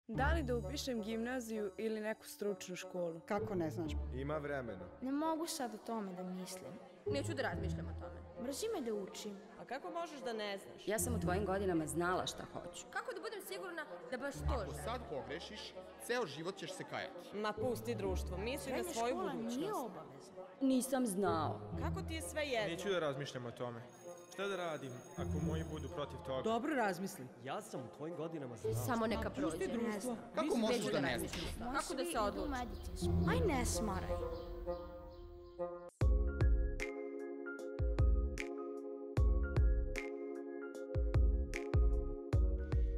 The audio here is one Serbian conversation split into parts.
Da li da upišem gimnaziju ili neku stručnu školu? Kako ne znaš? Ima vremena. Ne mogu sad o tome da mislim. Neću da razmišljam o tome. Mrzim me da učim. A kako možeš da ne znaš? Ja sam u tvojim godinama znala šta hoću. Kako da budem sigurna da baš to Ako sad pogrešiš, ceo život ćeš se kajati. Ma pusti društvo, misli na svoju budućnost. Srednja škola nije obavezna. Nisam znao. Kako ti je sve jedno? Neću da razmišljam o tome. Šta da radim ako moji budu protiv toga? Dobro razmisli. Ja sam u tvojim godinama znao. Samo neka prođe. Pusti društvo. Kako možeš da ne znaš? Kako da se odluči? Aj ne smaraj.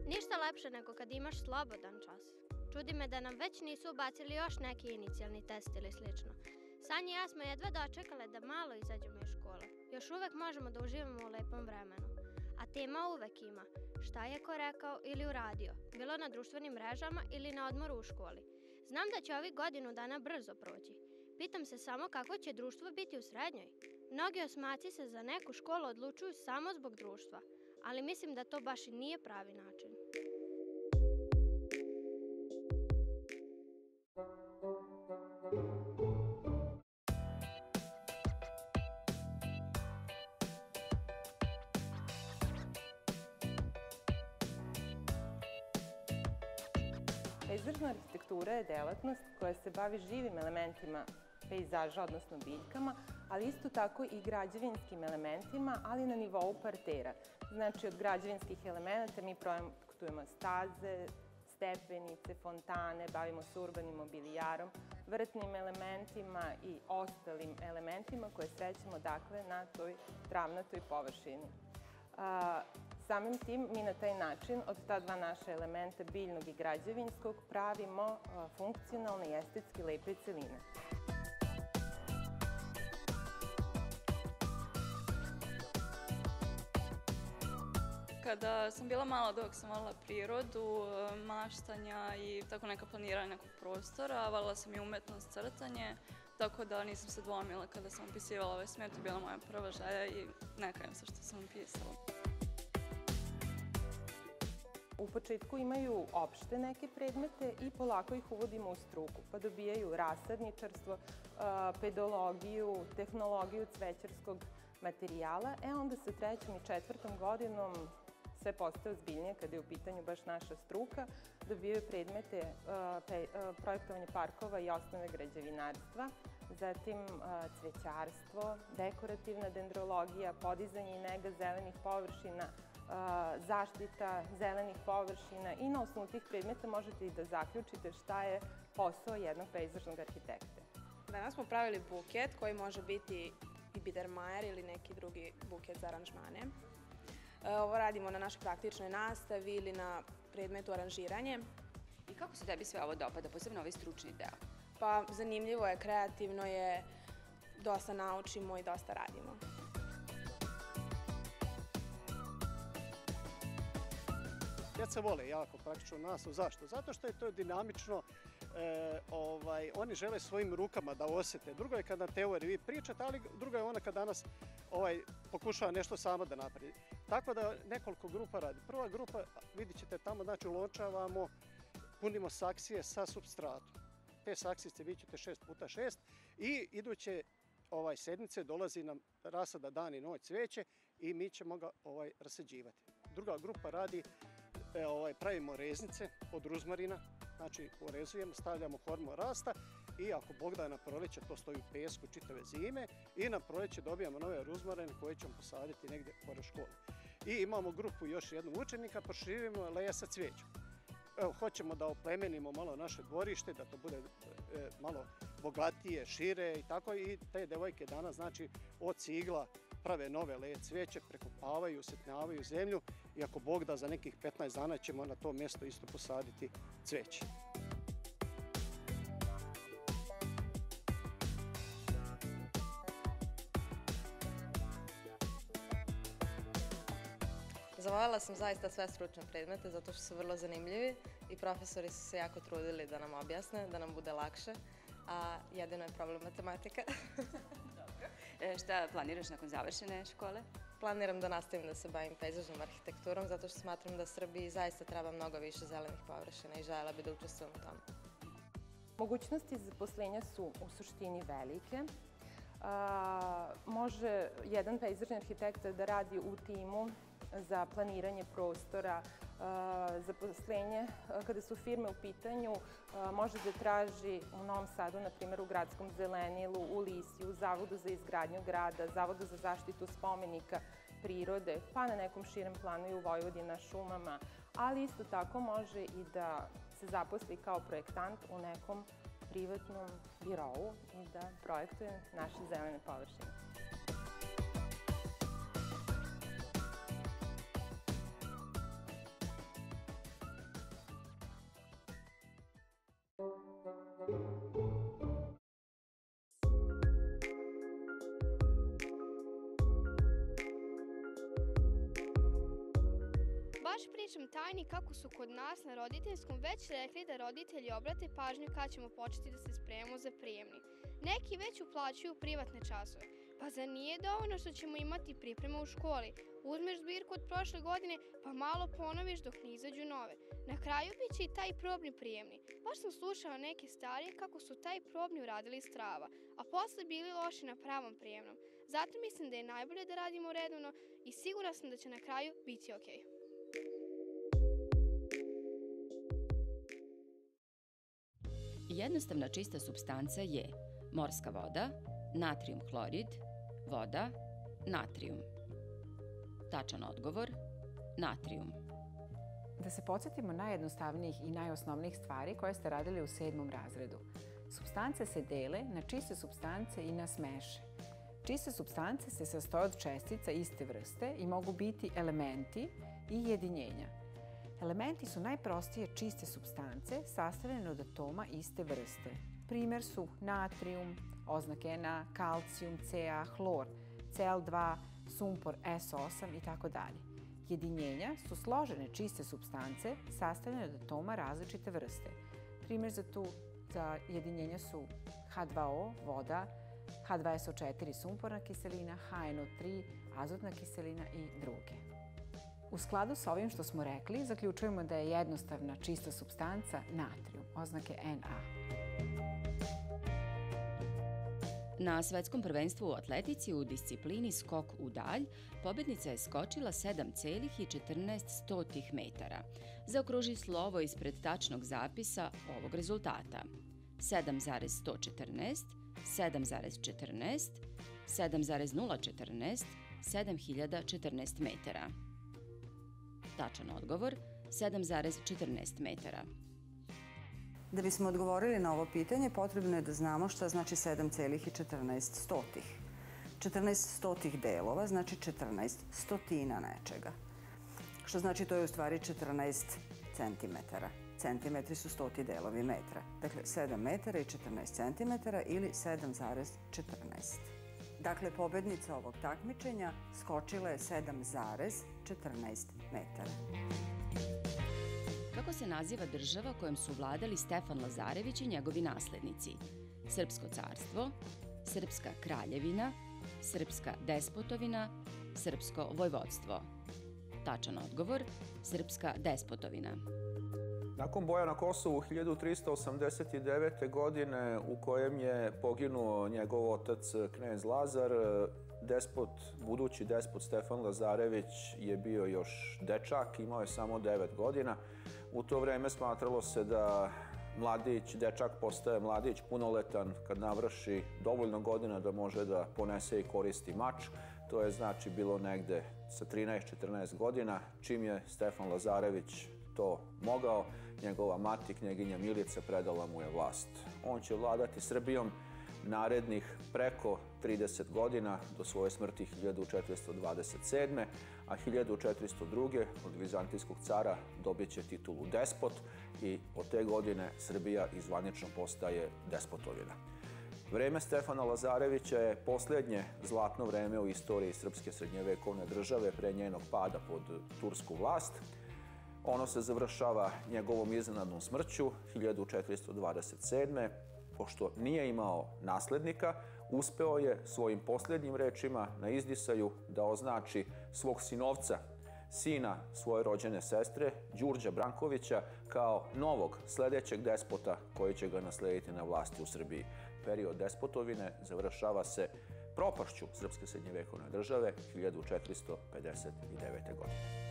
Ništa lepše nego kad imaš slobodan čas. Čudi me da nam već nisu ubacili još neki inicijalni test ili slično. Sanja i ja smo jedva dočekale da malo izađemo iz škole. Još uvek možemo da uživamo u lepom vremenu. A tema uvek ima šta je ko rekao ili uradio, bilo na društvenim mrežama ili na odmoru u školi. Znam da će ovih godinu dana brzo proći. Pitam se samo kako će društvo biti u srednjoj. Mnogi osmaci se za neku školu odlučuju samo zbog društva, ali mislim da to baš i nije pravi način. Pejzažna arhitektura je delatnost koja se bavi živim elementima pejzaža, odnosno biljkama, ali isto tako i građevinskim elementima, ali na nivou partera. Znači, od građevinskih elemenata mi projektujemo staze, stepenice, fontane, bavimo se urbanim mobilijarom, vrtnim elementima i ostalim elementima koje srećemo dakle na toj travnatoj površini. Samim tim mi na taj način od ta dva naša elementa, biljnog i građevinskog, pravimo funkcionalne i estetski lepe celine. Kada sam bila mala, dok sam volila prirodu, maštanja i tako neka planiranja nekog prostora, volila sam i umetnost, crtanje, tako da nisam se dvomila kada sam upisivala ovaj smer, to je bila moja prva želja i ne kajem se što sam upisala. U početku imaju opšte neke predmete i polako ih uvodimo u struku, pa dobijaju rasadničarstvo, pedologiju, tehnologiju cvećarskog materijala. Onda sa trećom i četvrtom godinom sve postaje ozbiljnije kada je u pitanju baš naša struka, dobijaju predmete projektovanja parkova i osnove građevinarstva, zatim cvećarstvo, dekorativna dendrologija, podizanje i nega zelenih površina, zaštita zelenih površina i na osnovu tih predmeta možete i da zaključite šta je posao jednog pejzažnog arhitekte. Danas smo pravili buket koji može biti i bidermajer ili neki drugi buket za aranžmane. Ovo radimo na našoj praktičnoj nastavi ili na predmetu aranžiranje. I kako se tebi sve ovo dopada, posebno ovaj stručni deo? Pa zanimljivo je, kreativno je, dosta naučimo i dosta radimo. Djeca vole jako praktičnu nastavu. Zašto? Zato što je to dinamično, oni žele svojim rukama da osete. Drugo je kad na teoriji vi pričate, ali drugo je ona kad danas pokušava nešto sama da napravi. Tako da nekoliko grupa radi. Prva grupa, vidit ćete tamo, znači ulončavamo, punimo saksije sa supstratom. Te saksice vidit ćete 6x6 i iduće sedmice dolazi nam rasada dan i noć cveće i mi ćemo ga rasađivati. Druga grupa radi, pravimo reznice od ruzmarina, znači urezujemo, stavljamo hormon rasta i ako Bog da na proleće to stoji u pesku čitave zime i na proleće dobijamo nove ruzmarine koje ćemo posaditi negdje pored škole. I imamo grupu još jednog učenika, proširimo leja sa cvijećom. Evo, hoćemo da oplemenimo malo naše dvorište, da to bude malo bogatije, šire i tako i te devojke danas, znači od cigla prave nove leje cvijeće, prekopavaju, usitnjavaju zemlju i ako Bog da za nekih 15 dana ćemo na to mjesto isto posaditi cvijeće. Zavoljela sam zaista sve stručne predmete zato što su vrlo zanimljivi i profesori su se jako trudili da nam objasne, da nam bude lakše, a jedino je problem matematika. Dobro. Šta planiraš nakon završene škole? planiram da nastavim da se bavim pejzažnom arhitekturom zato što smatram da Srbiji zaista treba mnogo više zelenih površina i želela bi da učestvujem u tome. Mogućnosti zaposlenja su u suštini velike. Može jedan pejzažni arhitekta da radi u timu za planiranje prostora, zaposlenje kada su firme u pitanju, može da traži u Novom Sadu, na primjer u Gradskom zelenilu, u Lisiju, Zavodu za izgradnju grada, Zavodu za zaštitu spomenika prirode, pa na nekom širem planu i u Vojvodini na šumama, ali isto tako može i da se zaposli kao projektant u nekom privatnom birovu i da projektuje naše zelene površine. Baš pričam tajni kako su kod nas na roditeljskom već rekli da roditelji obrate pažnju kad ćemo početi da se spremamo za prijemni. Neki već uplaćuju privatne časove. Pa zar nije dovoljno što ćemo imati pripreme u školi? Uzmeš zbirku od prošle godine pa malo ponoviš dok ne izađu nove. Na kraju bit će i taj probni prijemni. Baš sam slušala neke starije kako su taj probni uradili iz trava, a posle bili loši na pravom prijemnom. Zato mislim da je najbolje da radimo redovno i sigurna sam da će na kraju biti okej. Jednostavna čista supstanca je morska voda, natrijum hlorid, voda, natrijum. Tačan odgovor, natrijum. Da se podsjetimo najjednostavnijih i najosnovnijih stvari koje ste radili u 7. razredu. Supstance se dele na čiste supstance i na smeše. Čiste supstance se sastoje od čestica iste vrste i mogu biti elementi i jedinjenja. Elementi su najprostije čiste supstance sastavljene od atoma iste vrste. Primer su natrijum, oznake Na, kalcijum, Ca, hlor, Cl2, sumpor, S8 itd. Jedinjenja su složene čiste supstance sastavljene od atoma različite vrste. Primer za jedinjenja su H2O, voda, H2SO4, sumporna kiselina, HNO3, azotna kiselina i druge. U skladu sa ovim što smo rekli, zaključujemo da je jednostavna čista supstanca natrijum, oznake Na. Na svetskom prvenstvu u atletici u disciplini skok u dalj, pobednica je skočila 7,14 metara. Zaokruži slovo ispred tačnog zapisa ovog rezultata. 7,114, 7,14, 7,014, 7014 metara. Tačan odgovor, 7,14 metara. Da bismo odgovorili na ovo pitanje, potrebno je da znamo šta znači 7,14. 14 stotih delova znači 14 stotina nečega. Što znači to je u stvari 14 centimetara. Centimetri su stoti delovi metra. Dakle, 7 metara i 14 centimetara ili 7,14. Dakle, pobednica ovog takmičenja skočila je 7,14 metara. Kako se naziva država kojom su vladali Stefan Lazarević i njegovi naslednici? Srpsko carstvo, Srpska kraljevina, Srpska despotovina, Srpsko vojvodstvo. Tačan odgovor, Srpska despotovina. Nakon boja na Kosovu 1389. godine u kojem je poginuo njegov otac knez Lazar, budući despot Stefan Lazarević je bio još dečak, imao je samo 9 godina. U to vreme smatralo se da dečak postaje mladić punoletan kad navrši dovoljno godina da može da ponese i koristi mač. To je znači bilo negde sa 13-14 godina. Čim je Stefan Lazarević to mogao, njegova mati, knjeginja Milica, predala mu je vlast. On će vladati Srbijom narednih preko 30 godina do svoje smrti 1427. a 1402. od vizantijskog cara dobit će titulu despot i od te godine Srbija zvanično postaje despotovina. Vreme Stefana Lazarevića je posljednje zlatno vreme u istoriji srpske srednjevekovne države pre njenog pada pod tursku vlast. Ono se završava njegovom iznenadnom smrću 1427. Pošto nije imao naslednika, uspeo je svojim posljednjim rečima na izdisaju da označi svog sinovca, sina svoje rođene sestre, Đurđa Brankovića, kao novog sledećeg despota koji će ga naslediti na vlasti u Srbiji. Period despotovine završava se propašću srpske srednjevekovne države 1459. godine.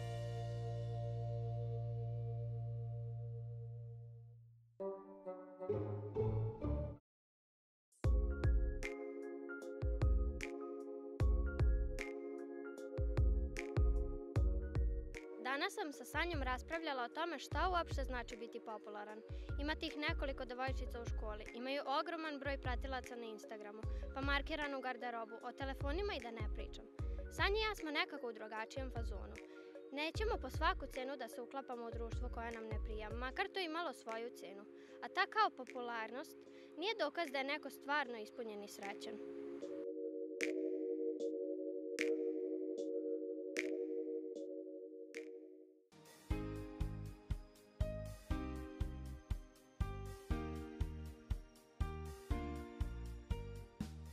Danas sam sa Sanjom raspravljala o tome šta uopšte znači biti popularan. Ima tih nekoliko devojčica u školi, imaju ogroman broj pratilaca na Instagramu, pa markiranu garderobu, o telefonima i da ne pričam. Sanja i ja smo nekako u drugačijem fazonu. Nećemo po svaku cenu da se uklapamo u društvo koje nam ne prija, makar to imalo svoju cenu. A ta kao popularnost nije dokaz da je neko stvarno ispunjen i srećan.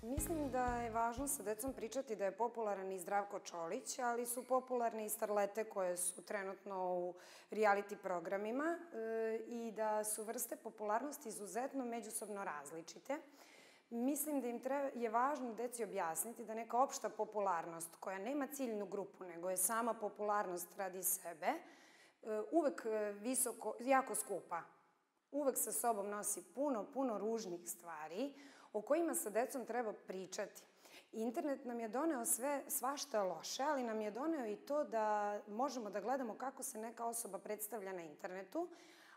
Mislim da je važno sa decom pričati da je popularan i Zdravko Čolić, ali su popularne i starlete koje su trenutno u reality programima i da su vrste popularnosti izuzetno međusobno različite. Mislim da je važno deci objasniti da neka opšta popularnost koja nema ciljnu grupu, nego je sama popularnost radi sebe, uvek jako skupa. Uvek sa sobom nosi puno ružnih stvari o kojima sa decom treba pričati. Internet nam je doneo svašta loše, ali nam je doneo i to da možemo da gledamo kako se neka osoba predstavlja na internetu,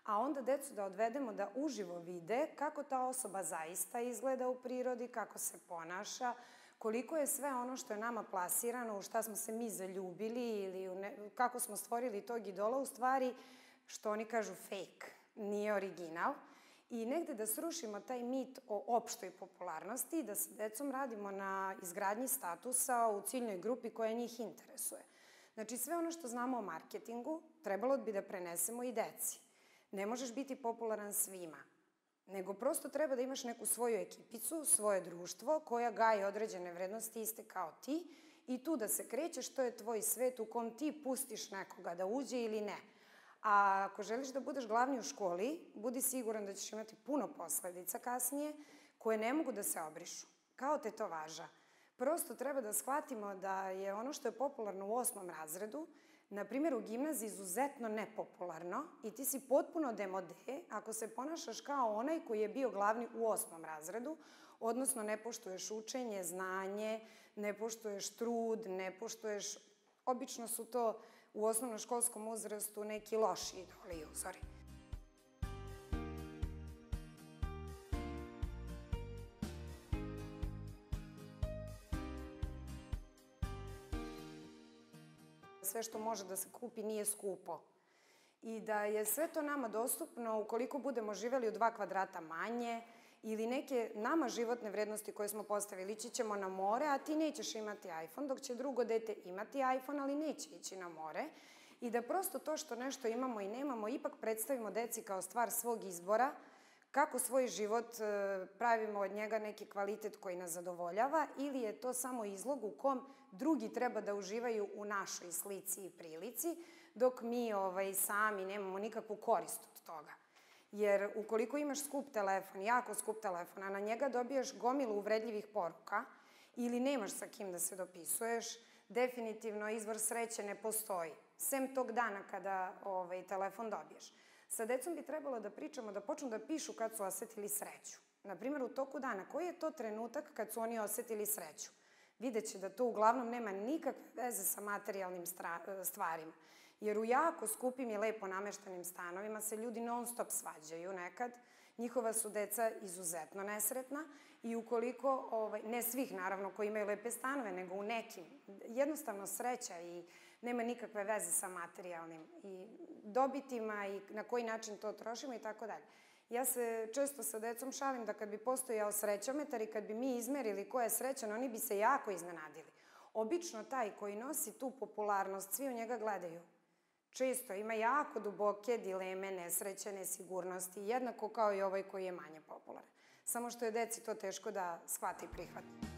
a onda decu da odvedemo da uživo vide kako ta osoba zaista izgleda u prirodi, kako se ponaša, koliko je sve ono što je nama plasirano, u šta smo se mi zaljubili ili kako smo stvorili tog idola, u stvari, što oni kažu fake, nije original. I negde da srušimo taj mit o opštoj popularnosti i da sa decom radimo na izgradnji statusa u ciljnoj grupi koja njih interesuje. Znači, sve ono što znamo o marketingu trebalo bi da prenesemo i deci. Ne možeš biti popularan svima, nego prosto treba da imaš neku svoju ekipicu, svoje društvo koja gaje određene vrednosti iste kao ti i tu da se krećeš, to je tvoj svet u kom ti pustiš nekoga da uđe ili ne. A ako želiš da budeš glavni u školi, budi siguran da ćeš imati puno posledica kasnije koje ne mogu da se obrišu. Kao tetovaža. Prosto treba da shvatimo da je ono što je popularno u 8. razredu, na primjer u gimnaziji izuzetno nepopularno i ti si potpuno demode ako se ponašaš kao onaj koji je bio glavni u 8. razredu, odnosno ne poštuješ učenje, znanje, ne poštuješ trud, ne poštuješ... Obično su to u osnovnoškolskom uzrastu neki loši idoli i uzori. Sve što može da se kupi nije skupo. I da je sve to nama dostupno ukoliko budemo živeli u 2 kvadrata manje ili neke nama životne vrednosti koje smo postavili. Ići ćemo na more, a ti nećeš imati iPhone, dok će drugo dete imati iPhone, ali neće ići na more. I da prosto to što nešto imamo i nemamo ipak predstavimo deci kao stvar svog izbora, kako svoj život pravimo od njega neki kvalitet koji nas zadovoljava ili je to samo izlog u kom drugi treba da uživaju u našoj slici i prilici, dok mi sami nemamo nikakvu korist od toga. Jer ukoliko imaš skup telefon, jako skup telefon, a na njega dobijaš gomilu uvredljivih poruka ili nemaš sa kim da se dopisuješ, definitivno izvor sreće ne postoji. Sem tog dana kada telefon dobiješ. Sa decom bi trebalo da pričamo, da počnu da pišu kad su osetili sreću. Naprimjer, u toku dana, koji je to trenutak kad su oni osetili sreću? Videće da to uglavnom nema nikakve veze sa materijalnim stvarima. Jer u jako skupim i lepo nameštenim stanovima se ljudi non stop svađaju nekad. Njihova su deca izuzetno nesretna i ukoliko, ne svih naravno koji imaju lepe stanove, nego u nekim, jednostavno sreća i nema nikakve veze sa materijalnim i dobitima i na koji način to trošimo i tako dalje. Ja se često sa decom šalim da kad bi postojao srećometar i kad bi mi izmerili ko je srećan, oni bi se jako iznenadili. Obično taj koji nosi tu popularnost, svi u njega gledaju. Često ima jako duboke dileme, nesreće, nesigurnosti, jednako kao i ovaj koji je manje popularan. samo što je deci to teško da shvati i prihvati.